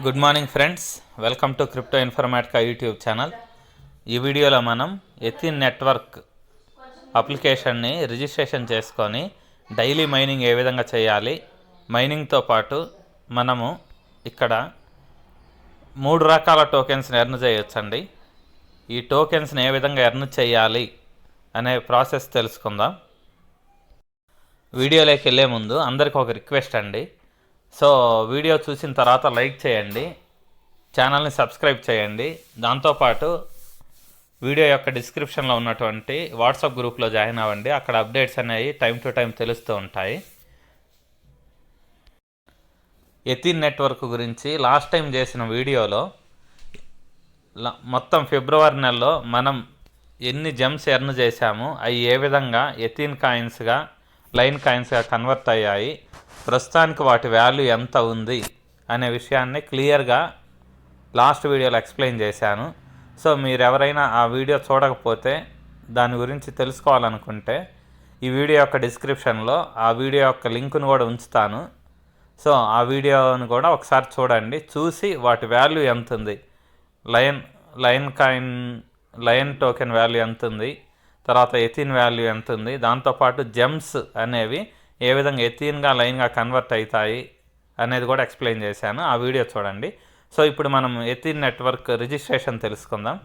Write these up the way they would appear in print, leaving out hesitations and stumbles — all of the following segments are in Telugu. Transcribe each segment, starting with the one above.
Good morning friends, welcome to crypto Informatica YouTube channel. ఈ వీడియోలో మనం ఎథీన్ నెట్వర్క్ అప్లికేషన్ని రిజిస్ట్రేషన్ చేసుకొని డైలీ మైనింగ్ ఏ విధంగా చేయాలి, మైనింగ్తో పాటు మనము ఇక్కడ 3 రకాల టోకెన్స్ని ఎర్న్ చేయొచ్చండి. ఈ టోకెన్స్ని ఏ విధంగా ఎర్న్ చేయాలి అనే ప్రాసెస్ తెలుసుకుందాం. వీడియోలోకి వెళ్ళే ముందు అందరికీ ఒక రిక్వెస్ట్ అండి. సో వీడియో చూసిన తర్వాత లైక్ చేయండి, ఛానల్ని సబ్స్క్రైబ్ చేయండి. దాంతోపాటు వీడియో యొక్క డిస్క్రిప్షన్లో ఉన్నటువంటి వాట్సాప్ గ్రూప్లో జాయిన్ అవ్వండి. అక్కడ అప్డేట్స్ అనేవి టైం టు టైం తెలుస్తూ ఉంటాయి. ఎథీన్ నెట్వర్క్ గురించి లాస్ట్ టైం చేసిన వీడియోలో మొత్తం ఫిబ్రవరి నెలలో మనం ఎన్ని జెమ్స్ ఎర్న్ చేశాము, అవి ఏ విధంగా ఎథీన్ కాయిన్స్గా లైన్ కాయిన్స్గా కన్వర్ట్ అయ్యాయి, ప్రస్తుతానికి వాటి వాల్యూ ఎంత ఉంది అనే విషయాన్ని క్లియర్గా లాస్ట్ వీడియోలో ఎక్స్ప్లెయిన్ చేశాను. సో మీరు ఎవరైనా ఆ వీడియో చూడకపోతే, దాని గురించి తెలుసుకోవాలనుకుంటే ఈ వీడియో యొక్క డిస్క్రిప్షన్లో ఆ వీడియో యొక్క లింకును కూడా ఉంచుతాను. సో ఆ వీడియోని కూడా ఒకసారి చూడండి. చూసి వాటి వాల్యూ ఎంత ఉంది, లయన్ టోకెన్ వాల్యూ ఎంత ఉంది, తర్వాత ఎథీన్ వాల్యూ ఎంత ఉంది, దాంతోపాటు జెమ్స్ అనేవి ఏ విధంగా ఎథీన్గా లైన్గా కన్వర్ట్ అవుతాయి అనేది కూడా ఎక్స్ప్లెయిన్ చేశాను. ఆ వీడియో చూడండి. సో ఇప్పుడు మనం ఎథీన్ నెట్వర్క్ రిజిస్ట్రేషన్ తెలుసుకుందాం.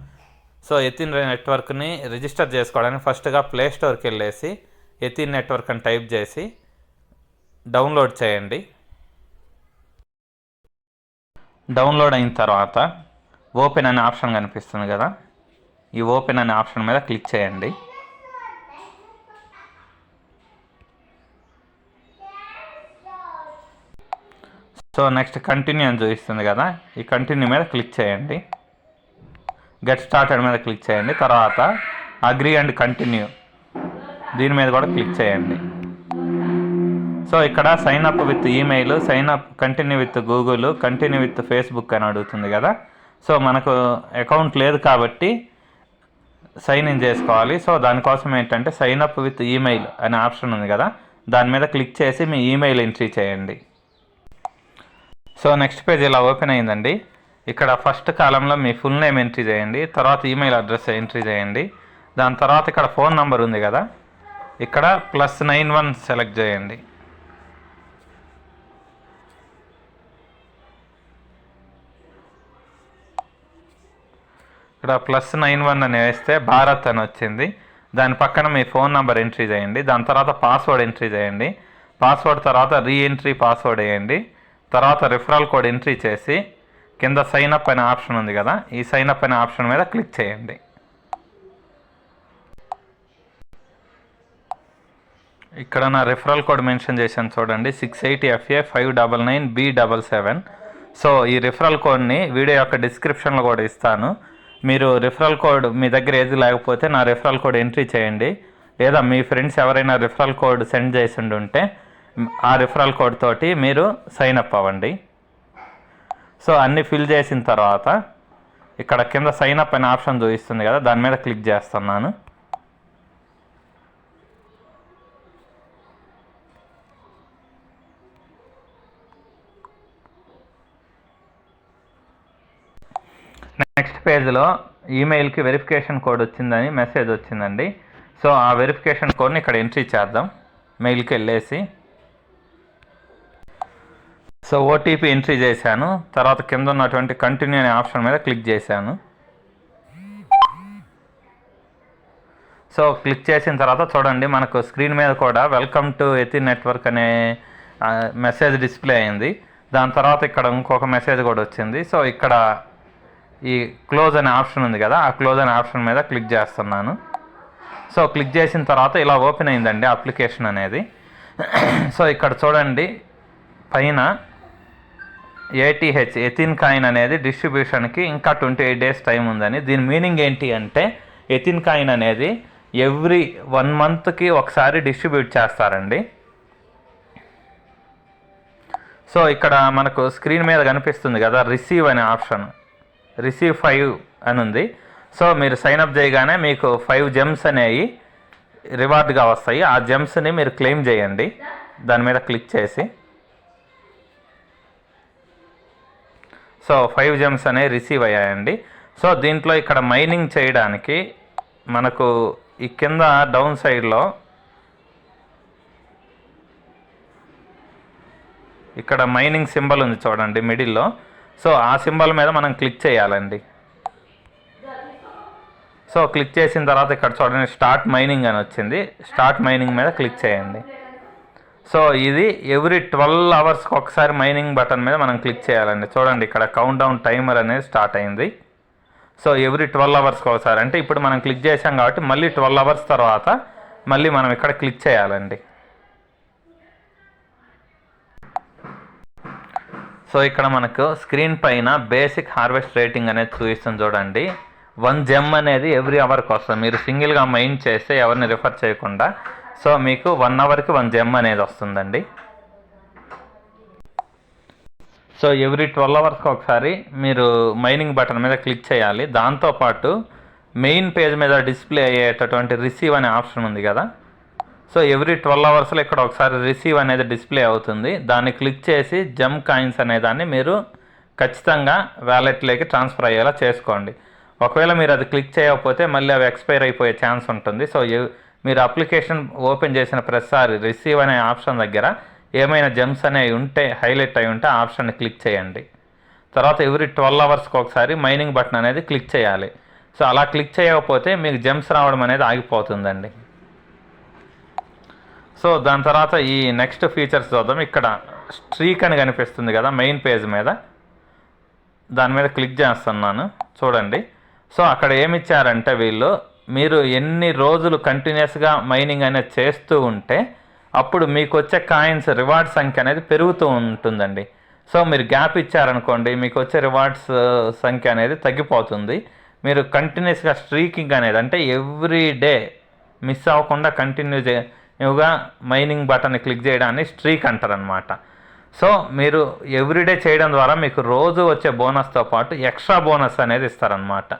సో ఎథీన్ నెట్వర్క్ని రిజిస్టర్ చేసుకోవడానికి ఫస్ట్గా ప్లే స్టోర్కి వెళ్ళేసి ఎథీన్ నెట్వర్క్ అని టైప్ చేసి డౌన్లోడ్ చేయండి. డౌన్లోడ్ అయిన తర్వాత ఓపెన్ అనే ఆప్షన్ కనిపిస్తుంది కదా, ఈ ఓపెన్ అనే ఆప్షన్ మీద క్లిక్ చేయండి. సో నెక్స్ట్ కంటిన్యూ అని చూపిస్తుంది కదా, ఈ కంటిన్యూ మీద క్లిక్ చేయండి. గెట్ స్టార్టెడ్ మీద క్లిక్ చేయండి. తర్వాత అగ్రీ అండ్ కంటిన్యూ దీని మీద కూడా క్లిక్ చేయండి. సో ఇక్కడ sign up with email, sign up continue with Google, continue with Facebook అని అడుగుతుంది కదా. సో మనకు అకౌంట్ లేదు కాబట్టి సైన్ ఇన్ చేసుకోవాలి. సో దానికోసం ఏంటంటే సైన్ అప్ విత్ ఈమెయిల్ అనే ఆప్షన్ ఉంది కదా, దాని మీద క్లిక్ చేసి మీ ఈమెయిల్ ఎంట్రీ చేయండి. సో నెక్స్ట్ పేజ్ ఇలా ఓపెన్ అయిందండి. ఇక్కడ ఫస్ట్ కాలంలో మీ ఫుల్ నేమ్ ఎంట్రీ చేయండి, తర్వాత ఈమెయిల్ అడ్రస్ ఎంట్రీ చేయండి. దాని తర్వాత ఇక్కడ ఫోన్ నెంబర్ ఉంది కదా, ఇక్కడ +91 సెలెక్ట్ చేయండి. ఇక్కడ +91 అని వేస్తే భారత్ అని వచ్చింది. దాని పక్కన మీ ఫోన్ నెంబర్ ఎంట్రీ చేయండి. దాని తర్వాత పాస్వర్డ్ ఎంట్రీ చేయండి. పాస్వర్డ్ తర్వాత రీఎంట్రీ పాస్వర్డ్ వేయండి. తర్వాత రిఫరల్ కోడ్ ఎంట్రీ చేసి కింద సైన్ అప్ అనే ఆప్షన్ ఉంది కదా, ఈ సైన్ అప్ అనే ఆప్షన్ మీద క్లిక్ చేయండి. ఇక్కడ నా రిఫరల్ కోడ్ మెన్షన్ చేశాను చూడండి, 680FA599B77. సో ఈ రిఫరల్ కోడ్ని వీడియో యొక్క డిస్క్రిప్షన్లో కూడా ఇస్తాను. మీరు రిఫరల్ కోడ్ మీ దగ్గర ఏది లేకపోతే నా రిఫరల్ కోడ్ ఎంట్రీ చేయండి, లేదా మీ ఫ్రెండ్స్ ఎవరైనా రిఫరల్ కోడ్ సెండ్ చేసి ఉంటే ఆ రిఫరల్ కోడ్ తోటి మీరు సైన్ అప్ అవ్వండి. సో అన్నీ ఫిల్ చేసిన తర్వాత ఇక్కడ కింద సైన్ అప్ అనే ఆప్షన్ చూపిస్తుంది కదా, దాని మీద క్లిక్ చేస్తున్నాను. నెక్స్ట్ పేజ్లో ఈమెయిల్కి వెరిఫికేషన్ కోడ్ వచ్చిందని మెసేజ్ వచ్చిందండి. సో ఆ వెరిఫికేషన్ కోడ్ని ఇక్కడ ఎంట్రీ చేద్దాం. మెయిల్కి వెళ్ళేసి సో ఓటీపీ ఎంట్రీ చేశాను. తర్వాత కింద ఉన్నటువంటి కంటిన్యూ అనే ఆప్షన్ మీద క్లిక్ చేశాను. సో క్లిక్ చేసిన తర్వాత చూడండి, మనకు స్క్రీన్ మీద కూడా వెల్కమ్ టు ఎథీన్ నెట్వర్క్ అనే మెసేజ్ డిస్ప్లే అయింది. దాని తర్వాత ఇక్కడ ఇంకొక మెసేజ్ కూడా వచ్చింది. సో ఇక్కడ ఈ క్లోజ్ అనే ఆప్షన్ ఉంది కదా, ఆ క్లోజ్ అనే ఆప్షన్ మీద క్లిక్ చేస్తున్నాను. సో క్లిక్ చేసిన తర్వాత ఇలా ఓపెన్ అయిందండి అప్లికేషన్ అనేది. సో ఇక్కడ చూడండి పైన ATH ఎథీన్ కాయిన్ అనేది డిస్ట్రిబ్యూషన్కి ఇంకా 28 డేస్ టైం ఉందని. దీని మీనింగ్ ఏంటి అంటే ఎథీన్ కాయిన్ అనేది ఎవ్రీ 1 మంత్కి ఒకసారి డిస్ట్రిబ్యూట్ చేస్తారండి. సో ఇక్కడ మనకు స్క్రీన్ మీద కనిపిస్తుంది కదా, రిసీవ్ అనే ఆప్షన్, రిసీవ్ 5 అని ఉంది. సో మీరు సైన్అప్ చేయగానే మీకు 5 జెమ్స్ అనేవి రివార్డ్గా వస్తాయి. ఆ జెమ్స్ని మీరు క్లెయిమ్ చేయండి దాని మీద క్లిక్ చేసి. సో 5 జెమ్స్ అనేవి రిసీవ్ అయ్యాయండి. సో దీంట్లో ఇక్కడ మైనింగ్ చేయడానికి మనకు ఈ కింద డౌన్ సైడ్లో ఇక్కడ మైనింగ్ సింబల్ ఉంది చూడండి మిడిల్లో. సో ఆ సింబల్ మీద మనం క్లిక్ చేయాలండి. సో క్లిక్ చేసిన తర్వాత ఇక్కడ చూడండి స్టార్ట్ మైనింగ్ అని వచ్చింది. స్టార్ట్ మైనింగ్ మీద క్లిక్ చేయండి. సో ఇది ఎవ్రీ 12 అవర్స్కి ఒకసారి మైనింగ్ బటన్ మీద మనం క్లిక్ చేయాలండి. చూడండి ఇక్కడ కౌంట్ డౌన్ టైమర్ అనేది స్టార్ట్ అయింది. సో ఎవ్రీ 12 అవర్స్కి ఒకసారి అంటే ఇప్పుడు మనం క్లిక్ చేసాం కాబట్టి మళ్ళీ 12 అవర్స్ తర్వాత మళ్ళీ మనం ఇక్కడ క్లిక్ చేయాలండి. సో ఇక్కడ మనకు స్క్రీన్ పైన బేసిక్ హార్వెస్ట్ రేటింగ్ అనేది చూపిస్తుంది చూడండి. 1 జెమ్ అనేది ఎవ్రీ అవర్కి వస్తుంది. మీరు సింగిల్గా మైన్ చేస్తే ఎవరిని రిఫర్ చేయకుండా సో మీకు 1 అవర్కి 1 జెమ్ అనేది వస్తుందండి. సో ఎవ్రీ 12 అవర్స్కి ఒకసారి మీరు మైనింగ్ బటన్ మీద క్లిక్ చేయాలి. దాంతోపాటు మెయిన్ పేజ్ మీద డిస్ప్లే అయ్యేటటువంటి రిసీవ్ అనే ఆప్షన్ ఉంది కదా. సో ఎవ్రీ 12 అవర్స్లో ఇక్కడ ఒకసారి రిసీవ్ అనేది డిస్ప్లే అవుతుంది. దాన్ని క్లిక్ చేసి జెమ్ కాయిన్స్ అనే దాన్ని మీరు ఖచ్చితంగా వ్యాలెట్లోకి ట్రాన్స్ఫర్ అయ్యేలా చేసుకోండి. ఒకవేళ మీరు అది క్లిక్ చేయకపోతే మళ్ళీ అవి ఎక్స్పైర్ అయిపోయే ఛాన్స్ ఉంటుంది. సో మీరు అప్లికేషన్ ఓపెన్ చేసిన ప్రతిసారి రిసీవ్ అనే ఆప్షన్ దగ్గర ఏమైనా జెమ్స్ అనేవి ఉంటే హైలైట్ అయి ఉంటే ఆ ఆప్షన్ని క్లిక్ చేయండి. తర్వాత ఎవ్రీ 12 అవర్స్కి ఒకసారి మైనింగ్ బటన్ అనేది క్లిక్ చేయాలి. సో అలా క్లిక్ చేయకపోతే మీకు జెమ్స్ రావడం అనేది ఆగిపోతుందండి. సో దాని తర్వాత ఈ నెక్స్ట్ ఫీచర్స్ చూద్దాం. ఇక్కడ స్ట్రీక్ అని కనిపిస్తుంది కదా మెయిన్ పేజ్ మీద, దాని మీద క్లిక్ చేస్తున్నాను చూడండి. సో అక్కడ ఏమిచ్చారంటే వీళ్ళు మీరు ఎన్ని రోజులు కంటిన్యూస్గా మైనింగ్ అనేది చేస్తూ ఉంటే అప్పుడు మీకు వచ్చే కాయిన్స్ రివార్డ్ సంఖ్య అనేది పెరుగుతూ ఉంటుందండి. సో మీరు గ్యాప్ ఇచ్చారనుకోండి మీకు వచ్చే రివార్డ్స్ సంఖ్య అనేది తగ్గిపోతుంది. మీరు కంటిన్యూస్గా స్ట్రీకింగ్ అనేది అంటే ఎవ్రీ డే మిస్ అవ్వకుండా కంటిన్యూగా మైనింగ్ బటన్ని క్లిక్ చేయడాన్ని స్ట్రీక్ అంటారనమాట. సో మీరు ఎవ్రీడే చేయడం ద్వారా మీకు రోజు వచ్చే బోనస్తో పాటు ఎక్స్ట్రా బోనస్ అనేది ఇస్తారనమాట.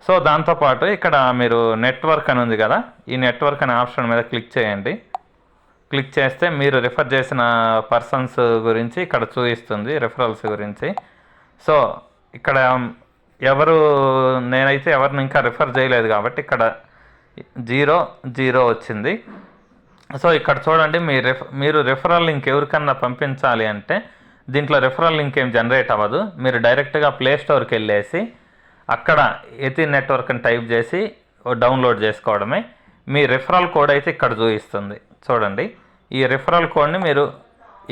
సో దాంతోపాటు ఇక్కడ మీరు నెట్వర్క్ అని ఉంది కదా, ఈ నెట్వర్క్ అనే ఆప్షన్ మీద క్లిక్ చేయండి. క్లిక్ చేస్తే మీరు రిఫర్ చేసిన పర్సన్స్ గురించి ఇక్కడ చూపిస్తుంది, రిఫరల్స్ గురించి. సో ఇక్కడ నేనైతే ఎవరిని ఇంకా రిఫర్ చేయలేదు కాబట్టి ఇక్కడ 0 వచ్చింది. సో ఇక్కడ చూడండి మీరు రిఫరల్ లింక్ ఎవరికన్నా పంపించాలి అంటే దీంట్లో రిఫరల్ లింక్ ఏం జనరేట్ అవ్వదు. మీరు డైరెక్ట్గా ప్లే స్టోర్కి వెళ్ళేసి అక్కడ ఎథీన్ నెట్వర్క్ అని టైప్ చేసి డౌన్లోడ్ చేసుకోవడమే. మీ రిఫరల్ కోడ్ అయితే ఇక్కడ చూపిస్తుంది చూడండి. ఈ రిఫరల్ కోడ్ని మీరు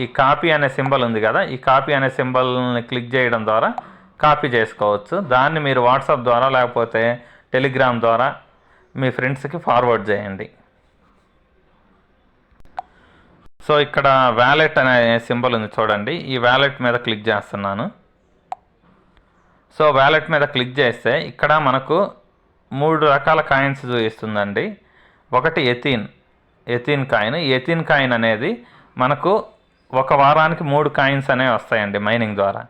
ఈ కాపీ అనే సింబల్ ఉంది కదా, ఈ కాపీ అనే సింబల్ని క్లిక్ చేయడం ద్వారా కాపీ చేసుకోవచ్చు. దాన్ని మీరు వాట్సాప్ ద్వారా లేకపోతే టెలిగ్రామ్ ద్వారా మీ ఫ్రెండ్స్కి ఫార్వర్డ్ చేయండి. సో ఇక్కడ వ్యాలెట్ అనే సింబల్ ఉంది చూడండి, ఈ వ్యాలెట్ మీద క్లిక్ చేస్తున్నాను. సో వ్యాలెట్ మీద క్లిక్ చేస్తే ఇక్కడ మనకు 3 రకాల కాయిన్స్ చూపిస్తుందండి. ఒకటి ఎథీన్ కాయిన్. ఈ ఎథీన్ కాయిన్ అనేది మనకు ఒక వారానికి 3 కాయిన్స్ అనేవి వస్తాయండి మైనింగ్ ద్వారా.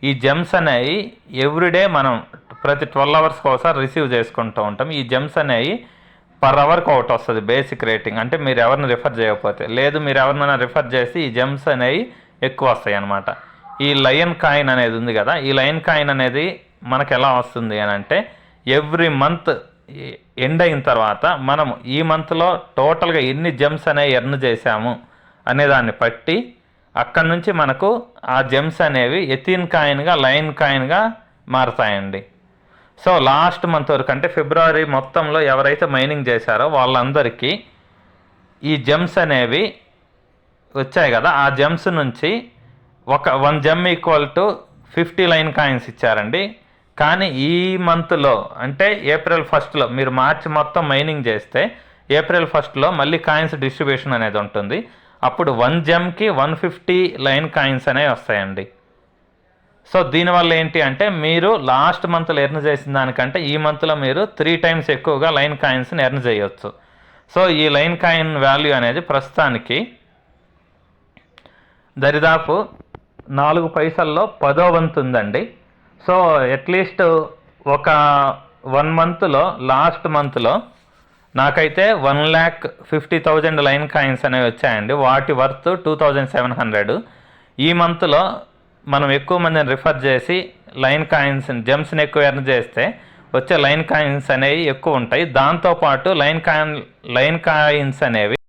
ఈ జెమ్స్ అనేవి ఎవ్రీడే మనం ప్రతి 12 అవర్స్కి ఒకసారి రిసీవ్ చేసుకుంటూ ఉంటాం. ఈ జెమ్స్ అనేవి పర్ అవర్కి ఒకటి వస్తుంది బేసిక్ రేటింగ్. అంటే మీరు ఎవరిని రిఫర్ చేయకపోతే, లేదు మీరు ఎవరినైనా రిఫర్ చేసి ఈ జెమ్స్ అనేవి ఎక్కువ వస్తాయి అన్నమాట. ఈ లయన్ కాయిన్ అనేది ఉంది కదా, ఈ లయన్ కాయిన్ అనేది మనకు ఎలా వస్తుంది అని అంటే ఎవ్రీ మంత్ ఎండ్ అయిన తర్వాత మనం ఈ మంత్లో టోటల్గా ఎన్ని జెమ్స్ అనేవి ఎర్న్ చేశాము అనేదాన్ని బట్టి అక్కడి నుంచి మనకు ఆ జెమ్స్ అనేవి ఎథీన్ కాయిన్గా లయన్ కాయిన్గా మారుతాయండి. సో లాస్ట్ మంత్ వరకు అంటే ఫిబ్రవరి మొత్తంలో ఎవరైతే మైనింగ్ చేశారో వాళ్ళందరికీ ఈ జెమ్స్ అనేవి వచ్చాయి కదా, ఆ జెమ్స్ నుంచి 1 gem equal to 50 line coins ఇచ్చారండి. కానీ ఈ మంత్లో అంటే ఏప్రిల్ 1లో మీరు మార్చి మొత్తం మైనింగ్ చేస్తే ఏప్రిల్ 1లో మళ్ళీ కాయిన్స్ డిస్ట్రిబ్యూషన్ అనేది ఉంటుంది. అప్పుడు 1 జెమ్కి 150 లైన్ కాయిన్స్ అనేవి వస్తాయండి. సో దీనివల్ల ఏంటి అంటే మీరు లాస్ట్ మంత్లో ఎర్న్ చేసిన దానికంటే ఈ మంత్లో మీరు 3 టైమ్స్ ఎక్కువగా లైన్ కాయిన్స్ని ఎర్న్ చేయొచ్చు. సో ఈ లైన్ కాయిన్ వాల్యూ అనేది ప్రస్తుతానికి దరిదాపు 4 పైసల్లో 10వ వంతు ఉందండి. సో అట్లీస్ట్ ఒక 1 మంత్లో లాస్ట్ మంత్లో నాకైతే 1,50,000 లైన్ కాయిన్స్ అనేవి వచ్చాయండి. వాటి వర్త్ 2,700. ఈ మంత్లో మనం ఎక్కువ మందిని రిఫర్ చేసి లైన్ కాయిన్స్ జెమ్స్ని ఎక్కువ ఎర్న్ చేస్తే వచ్చే లైన్ కాయిన్స్ అనేవి ఎక్కువ ఉంటాయి. దాంతోపాటు లైన్ కాయిన్స్ అనేవి